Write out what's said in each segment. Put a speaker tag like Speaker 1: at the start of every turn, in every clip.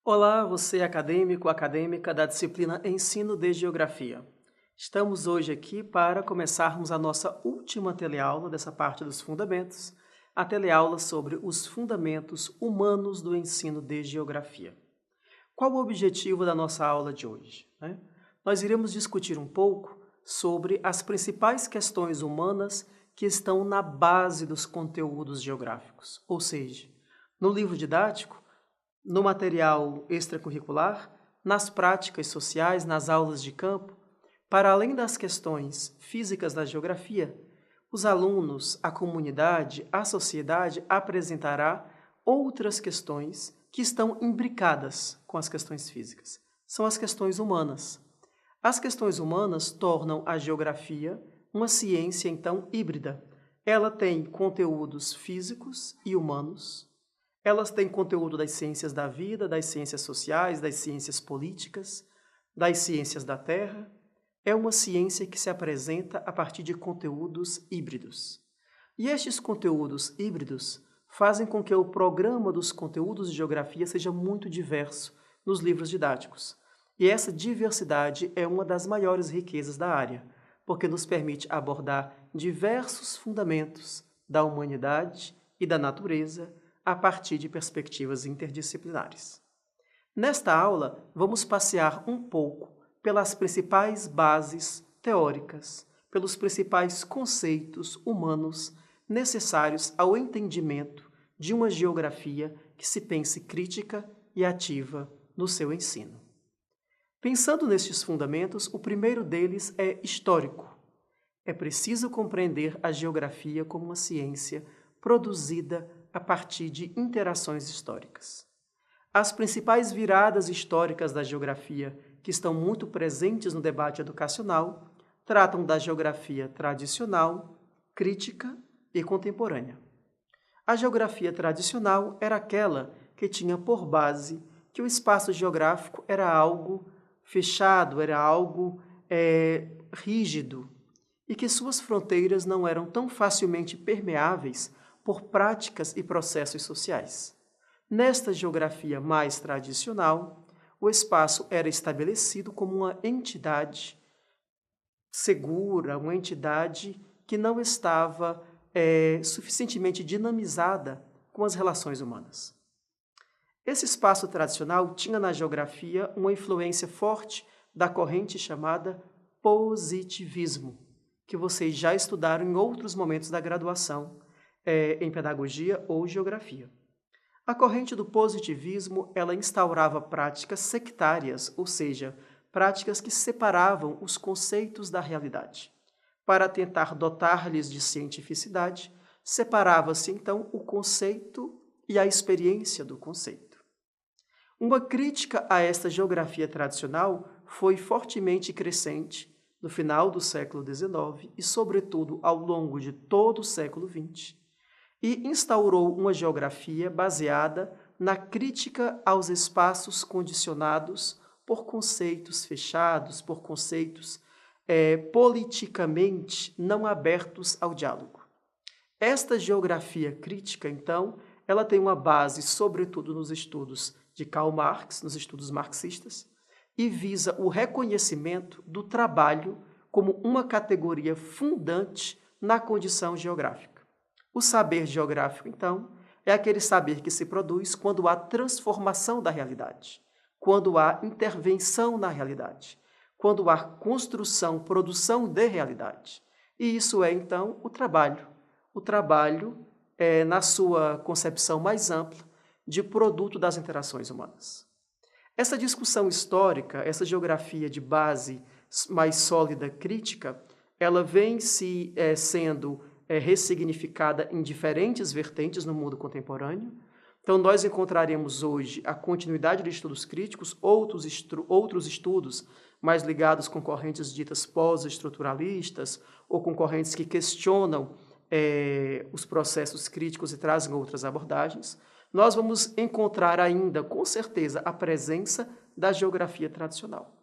Speaker 1: Olá, você acadêmico, acadêmica da disciplina Ensino de Geografia. Estamos hoje aqui para começarmos a nossa última teleaula dessa parte dos fundamentos, a teleaula sobre os fundamentos humanos do ensino de geografia. Qual o objetivo da nossa aula de hoje? Nós iremos discutir um pouco sobre as principais questões humanas que estão na base dos conteúdos geográficos, ou seja, no livro didático, no material extracurricular, nas práticas sociais, nas aulas de campo, para além das questões físicas da geografia, os alunos, a comunidade, a sociedade apresentará outras questões que estão imbricadas com as questões físicas. São as questões humanas. As questões humanas tornam a geografia uma ciência, então, híbrida. Ela tem conteúdos físicos e humanos. Elas têm conteúdo das ciências da vida, das ciências sociais, das ciências políticas, das ciências da terra. É uma ciência que se apresenta a partir de conteúdos híbridos. E estes conteúdos híbridos fazem com que o programa dos conteúdos de geografia seja muito diverso nos livros didáticos. E essa diversidade é uma das maiores riquezas da área, porque nos permite abordar diversos fundamentos da humanidade e da natureza a partir de perspectivas interdisciplinares. Nesta aula, vamos passear um pouco pelas principais bases teóricas, pelos principais conceitos humanos necessários ao entendimento de uma geografia que se pense crítica e ativa no seu ensino. Pensando nestes fundamentos, o primeiro deles é histórico. É preciso compreender a geografia como uma ciência produzida a partir de interações históricas. As principais viradas históricas da geografia, que estão muito presentes no debate educacional, tratam da geografia tradicional, crítica e contemporânea. A geografia tradicional era aquela que tinha por base que o espaço geográfico era algo fechado, era algo rígido, e que suas fronteiras não eram tão facilmente permeáveis por práticas e processos sociais. Nesta geografia mais tradicional, o espaço era estabelecido como uma entidade segura, uma entidade que não estava suficientemente dinamizada com as relações humanas. Esse espaço tradicional tinha na geografia uma influência forte da corrente chamada positivismo, que vocês já estudaram em outros momentos da graduação, em pedagogia ou geografia. A corrente do positivismo, ela instaurava práticas sectárias, ou seja, práticas que separavam os conceitos da realidade. Para tentar dotar-lhes de cientificidade, separava-se então o conceito e a experiência do conceito. Uma crítica a esta geografia tradicional foi fortemente crescente no final do século XIX e, sobretudo, ao longo de todo o século XX, e instaurou uma geografia baseada na crítica aos espaços condicionados por conceitos fechados, por conceitos politicamente não abertos ao diálogo. Esta geografia crítica, então, ela tem uma base, sobretudo, nos estudos de Karl Marx, nos estudos marxistas, e visa o reconhecimento do trabalho como uma categoria fundante na condição geográfica. O saber geográfico, então, é aquele saber que se produz quando há transformação da realidade, quando há intervenção na realidade, quando há construção, produção de realidade. E isso é, então, o trabalho. O trabalho é, na sua concepção mais ampla, de produto das interações humanas. Essa discussão histórica, essa geografia de base mais sólida crítica, ela vem sendo ressignificada em diferentes vertentes no mundo contemporâneo. Então, nós encontraremos hoje a continuidade de estudos críticos, outros estudos mais ligados com correntes ditas pós-estruturalistas ou com correntes que questionam os processos críticos e trazem outras abordagens. Nós vamos encontrar ainda, com certeza, a presença da geografia tradicional.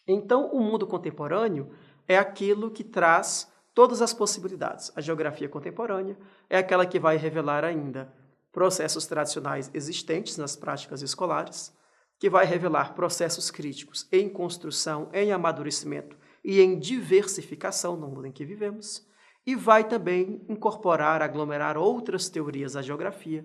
Speaker 1: Então, o mundo contemporâneo é aquilo que traz todas as possibilidades. A geografia contemporânea é aquela que vai revelar ainda processos tradicionais existentes nas práticas escolares, que vai revelar processos críticos em construção, em amadurecimento e em diversificação no mundo em que vivemos, e vai também incorporar, aglomerar outras teorias da geografia,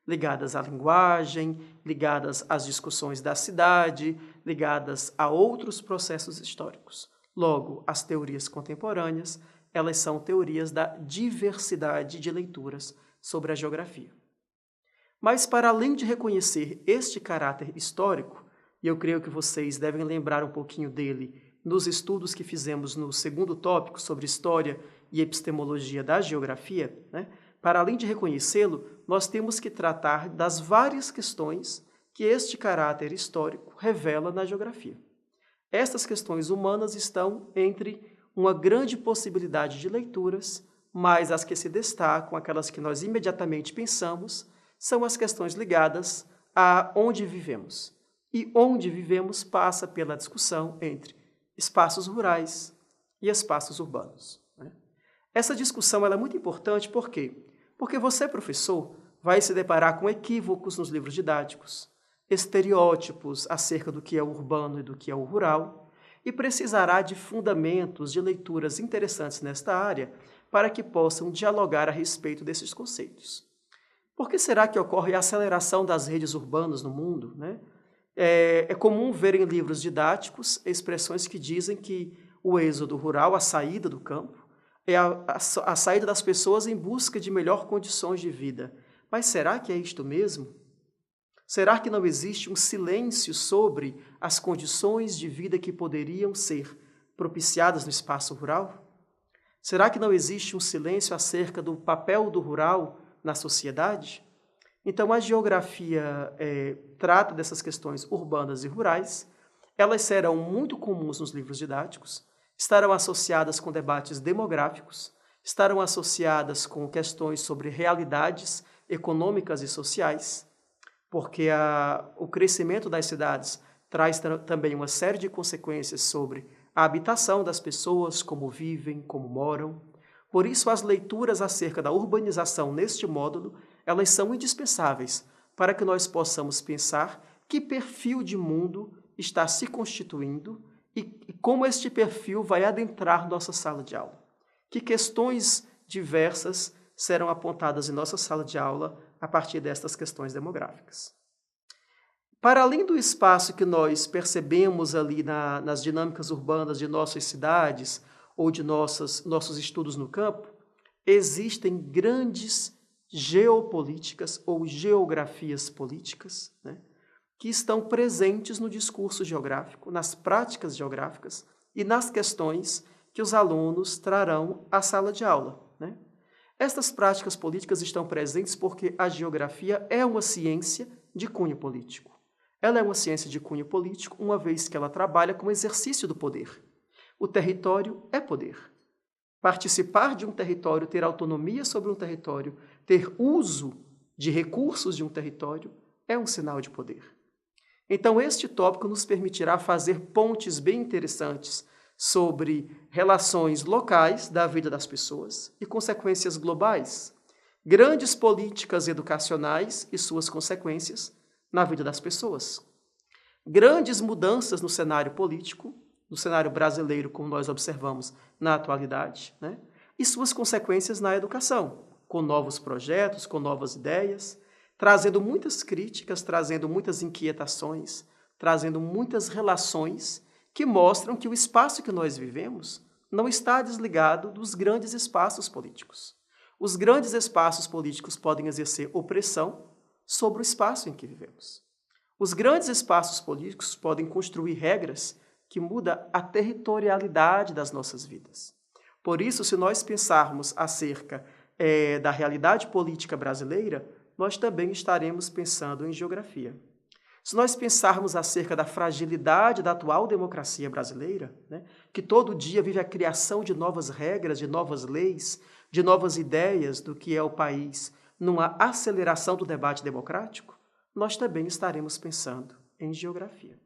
Speaker 1: ligadas à linguagem, ligadas às discussões da cidade, ligadas a outros processos históricos. Logo, as teorias contemporâneas, elas são teorias da diversidade de leituras sobre a geografia. Mas, para além de reconhecer este caráter histórico, e eu creio que vocês devem lembrar um pouquinho dele nos estudos que fizemos no segundo tópico sobre história e epistemologia da geografia, né? Para além de reconhecê-lo, nós temos que tratar das várias questões que este caráter histórico revela na geografia. Estas questões humanas estão entre uma grande possibilidade de leituras, mas as que se destacam, aquelas que nós imediatamente pensamos, são as questões ligadas a onde vivemos. E onde vivemos passa pela discussão entre espaços rurais e espaços urbanos. Essa discussão ela é muito importante, por quê? Porque você, professor, vai se deparar com equívocos nos livros didáticos, estereótipos acerca do que é o urbano e do que é o rural, e precisará de fundamentos, de leituras interessantes nesta área para que possam dialogar a respeito desses conceitos. Por que será que ocorre a aceleração das redes urbanas no mundo, né? É comum ver em livros didáticos expressões que dizem que o êxodo rural, a saída do campo, é a saída das pessoas em busca de melhores condições de vida. Mas será que é isto mesmo? Será que não existe um silêncio sobre as condições de vida que poderiam ser propiciadas no espaço rural? Será que não existe um silêncio acerca do papel do rural na sociedade? Então, a geografia trata dessas questões urbanas e rurais. Elas serão muito comuns nos livros didáticos, estarão associadas com debates demográficos, estarão associadas com questões sobre realidades econômicas e sociais, porque o crescimento das cidades traz também uma série de consequências sobre a habitação das pessoas, como vivem, como moram. Por isso, as leituras acerca da urbanização neste módulo, elas são indispensáveis para que nós possamos pensar que perfil de mundo está se constituindo e como este perfil vai adentrar nossa sala de aula. Que questões diversas serão apontadas em nossa sala de aula a partir destas questões demográficas. Para além do espaço que nós percebemos ali nas dinâmicas urbanas de nossas cidades ou de nossos estudos no campo, existem grandes geopolíticas ou geografias políticas, né, que estão presentes no discurso geográfico, nas práticas geográficas e nas questões que os alunos trarão à sala de aula, né? Estas práticas políticas estão presentes porque a geografia é uma ciência de cunho político. Ela é uma ciência de cunho político, uma vez que ela trabalha com o exercício do poder. O território é poder. Participar de um território, ter autonomia sobre um território, ter uso de recursos de um território, é um sinal de poder. Então, este tópico nos permitirá fazer pontes bem interessantes sobre relações locais da vida das pessoas e consequências globais, grandes políticas educacionais e suas consequências na vida das pessoas, grandes mudanças no cenário político, no cenário brasileiro, como nós observamos na atualidade, né? E suas consequências na educação, com novos projetos, com novas ideias, trazendo muitas críticas, trazendo muitas inquietações, trazendo muitas relações que mostram que o espaço que nós vivemos não está desligado dos grandes espaços políticos. Os grandes espaços políticos podem exercer opressão sobre o espaço em que vivemos. Os grandes espaços políticos podem construir regras que mudam a territorialidade das nossas vidas. Por isso, se nós pensarmos acerca da realidade política brasileira, nós também estaremos pensando em geografia. Se nós pensarmos acerca da fragilidade da atual democracia brasileira, né, que todo dia vive a criação de novas regras, de novas leis, de novas ideias do que é o país, numa aceleração do debate democrático, nós também estaremos pensando em geografia.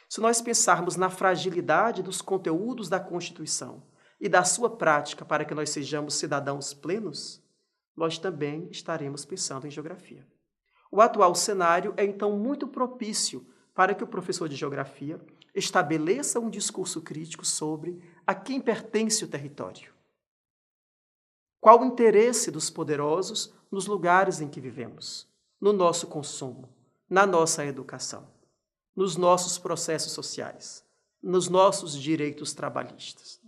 Speaker 1: Se nós pensarmos na fragilidade dos conteúdos da Constituição e da sua prática para que nós sejamos cidadãos plenos, nós também estaremos pensando em geografia. O atual cenário é, então, muito propício para que o professor de geografia estabeleça um discurso crítico sobre a quem pertence o território. Qual o interesse dos poderosos nos lugares em que vivemos, no nosso consumo, na nossa educação, nos nossos processos sociais, nos nossos direitos trabalhistas.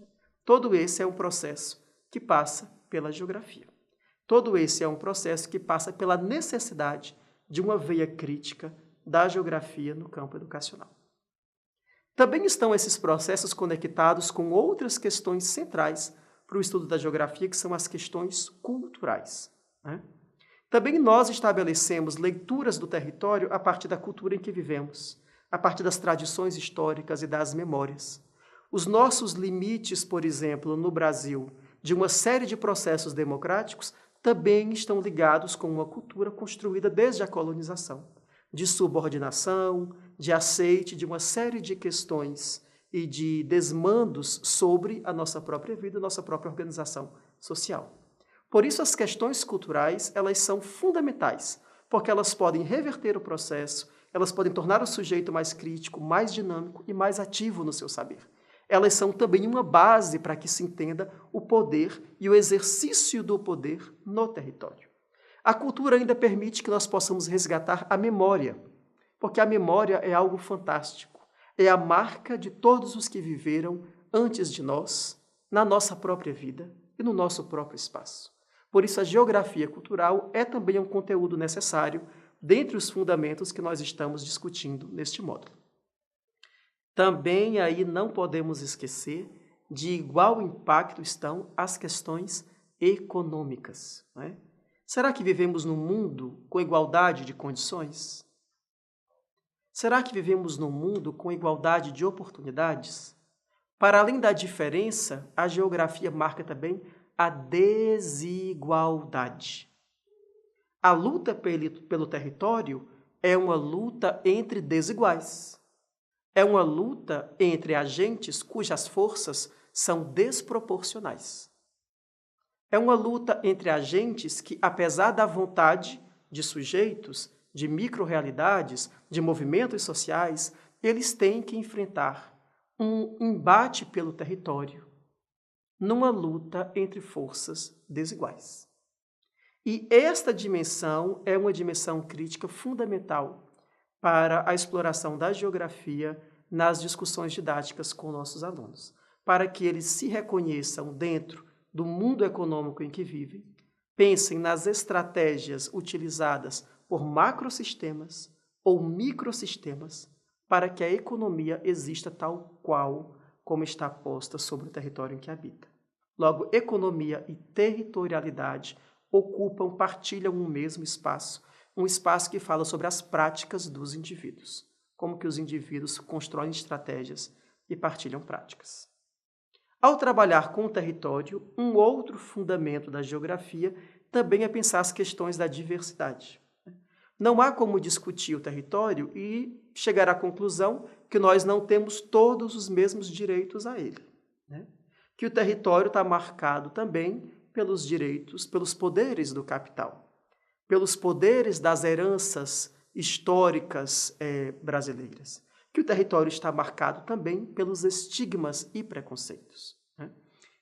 Speaker 1: Todo esse é um processo que passa pela geografia. Todo esse é um processo que passa pela necessidade de uma veia crítica da geografia no campo educacional. Também estão esses processos conectados com outras questões centrais para o estudo da geografia, que são as questões culturais, né? Também nós estabelecemos leituras do território a partir da cultura em que vivemos, a partir das tradições históricas e das memórias. Os nossos limites, por exemplo, no Brasil, de uma série de processos democráticos, também estão ligados com uma cultura construída desde a colonização, de subordinação, de aceite de uma série de questões e de desmandos sobre a nossa própria vida, nossa própria organização social. Por isso, as questões culturais, elas são fundamentais, porque elas podem reverter o processo, elas podem tornar o sujeito mais crítico, mais dinâmico e mais ativo no seu saber. Elas são também uma base para que se entenda o poder e o exercício do poder no território. A cultura ainda permite que nós possamos resgatar a memória, porque a memória é algo fantástico. É a marca de todos os que viveram antes de nós, na nossa própria vida e no nosso próprio espaço. Por isso, a geografia cultural é também um conteúdo necessário dentre os fundamentos que nós estamos discutindo neste módulo. Também aí não podemos esquecer de igual impacto estão as questões econômicas, não é? Será que vivemos num mundo com igualdade de condições? Será que vivemos num mundo com igualdade de oportunidades? Para além da diferença, a geografia marca também a desigualdade. A luta pelo território é uma luta entre desiguais. É uma luta entre agentes cujas forças são desproporcionais. É uma luta entre agentes que, apesar da vontade de sujeitos, de micro-realidades, de movimentos sociais, eles têm que enfrentar um embate pelo território, numa luta entre forças desiguais. E esta dimensão é uma dimensão crítica fundamental para a exploração da geografia nas discussões didáticas com nossos alunos, para que eles se reconheçam dentro do mundo econômico em que vivem, pensem nas estratégias utilizadas por macrosistemas ou microsistemas para que a economia exista tal qual como está posta sobre o território em que habita. Logo, economia e territorialidade partilham um mesmo espaço, um espaço que fala sobre as práticas dos indivíduos, como que os indivíduos constroem estratégias e partilham práticas. Ao trabalhar com o território, um outro fundamento da geografia também é pensar as questões da diversidade. Não há como discutir o território e chegar à conclusão que nós não temos todos os mesmos direitos a ele, né? Que o território está marcado também pelos direitos, pelos poderes do capital, pelos poderes das heranças históricas brasileiras, que o território está marcado também pelos estigmas e preconceitos, né?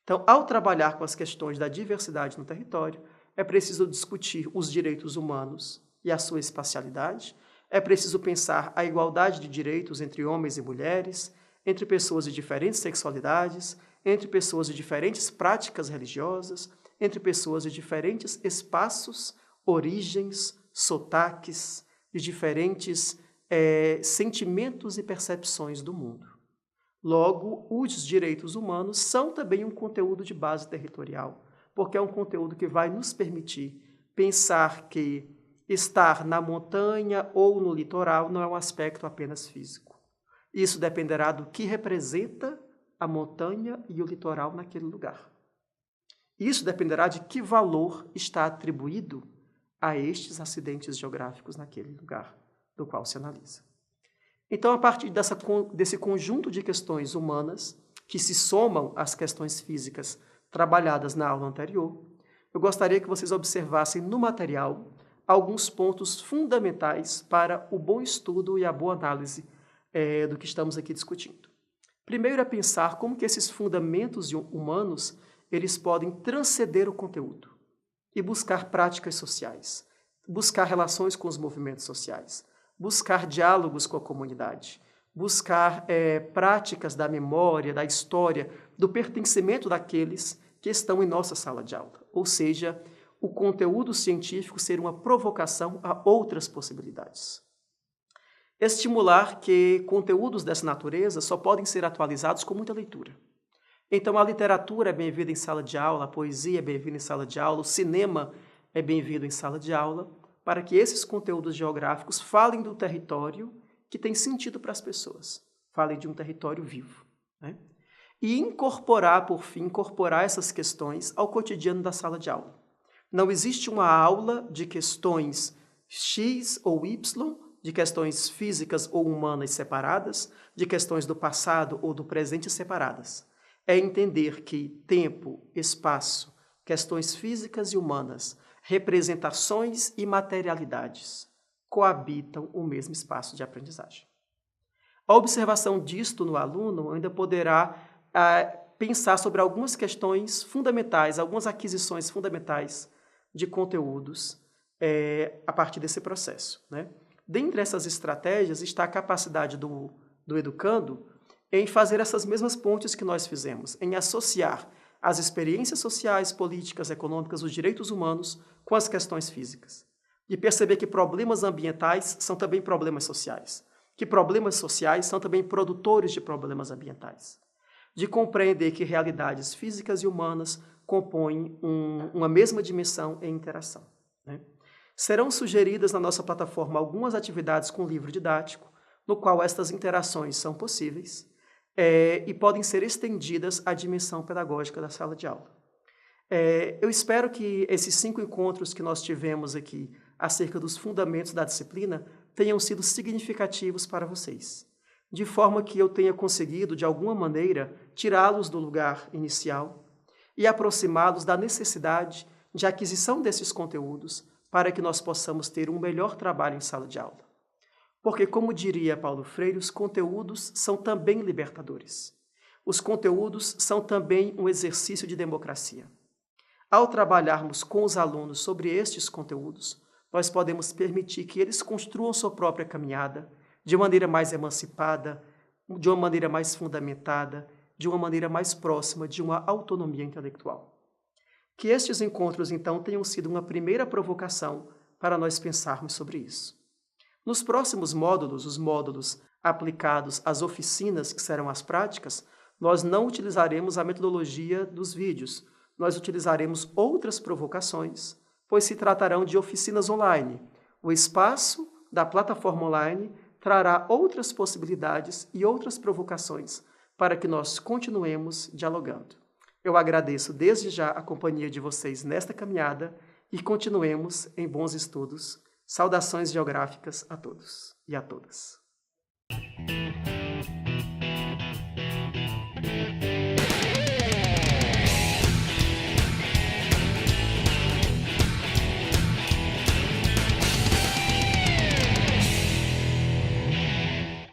Speaker 1: Então, ao trabalhar com as questões da diversidade no território, é preciso discutir os direitos humanos e a sua espacialidade, é preciso pensar a igualdade de direitos entre homens e mulheres, entre pessoas de diferentes sexualidades, entre pessoas de diferentes práticas religiosas, entre pessoas de diferentes espaços, origens, sotaques, de diferentes sentimentos e percepções do mundo. Logo, os direitos humanos são também um conteúdo de base territorial, porque é um conteúdo que vai nos permitir pensar que estar na montanha ou no litoral não é um aspecto apenas físico. Isso dependerá do que representa a montanha e o litoral naquele lugar. Isso dependerá de que valor está atribuído a estes acidentes geográficos naquele lugar do qual se analisa. Então, a partir desse conjunto de questões humanas, que se somam às questões físicas trabalhadas na aula anterior, eu gostaria que vocês observassem no material alguns pontos fundamentais para o bom estudo e a boa análise do que estamos aqui discutindo. Primeiro é pensar como que esses fundamentos humanos eles podem transcender o conteúdo e buscar práticas sociais, buscar relações com os movimentos sociais, buscar diálogos com a comunidade, buscar práticas da memória, da história, do pertencimento daqueles que estão em nossa sala de aula. Ou seja, o conteúdo científico ser uma provocação a outras possibilidades. Estimular que conteúdos dessa natureza só podem ser atualizados com muita leitura. Então, a literatura é bem-vinda em sala de aula, a poesia é bem-vinda em sala de aula, o cinema é bem-vindo em sala de aula, para que esses conteúdos geográficos falem do território que tem sentido para as pessoas, falem de um território vivo, né? E incorporar, por fim, essas questões ao cotidiano da sala de aula. Não existe uma aula de questões X ou Y, de questões físicas ou humanas separadas, de questões do passado ou do presente separadas. É entender que tempo, espaço, questões físicas e humanas, representações e materialidades coabitam o mesmo espaço de aprendizagem. A observação disto no aluno ainda poderá pensar sobre algumas questões fundamentais, algumas aquisições fundamentais de conteúdos a partir desse processo, né? Dentre essas estratégias está a capacidade do educando em fazer essas mesmas pontes que nós fizemos, em associar as experiências sociais, políticas, econômicas, os direitos humanos com as questões físicas. E perceber que problemas ambientais são também problemas sociais, que problemas sociais são também produtores de problemas ambientais. De compreender que realidades físicas e humanas compõem uma mesma dimensão em interação, né? Serão sugeridas na nossa plataforma algumas atividades com livro didático, no qual estas interações são possíveis e podem ser estendidas à dimensão pedagógica da sala de aula. Eu espero que esses 5 encontros que nós tivemos aqui acerca dos fundamentos da disciplina tenham sido significativos para vocês, de forma que eu tenha conseguido, de alguma maneira, tirá-los do lugar inicial e aproximá-los da necessidade de aquisição desses conteúdos para que nós possamos ter um melhor trabalho em sala de aula. Porque, como diria Paulo Freire, os conteúdos são também libertadores. Os conteúdos são também um exercício de democracia. Ao trabalharmos com os alunos sobre estes conteúdos, nós podemos permitir que eles construam sua própria caminhada de maneira mais emancipada, de uma maneira mais fundamentada, de uma maneira mais próxima de uma autonomia intelectual. Que estes encontros, então, tenham sido uma primeira provocação para nós pensarmos sobre isso. Nos próximos módulos, os módulos aplicados às oficinas, que serão as práticas, nós não utilizaremos a metodologia dos vídeos, nós utilizaremos outras provocações, pois se tratarão de oficinas online. O espaço da plataforma online trará outras possibilidades e outras provocações para que nós continuemos dialogando. Eu agradeço desde já a companhia de vocês nesta caminhada e continuemos em bons estudos. Saudações geográficas a todos e a todas.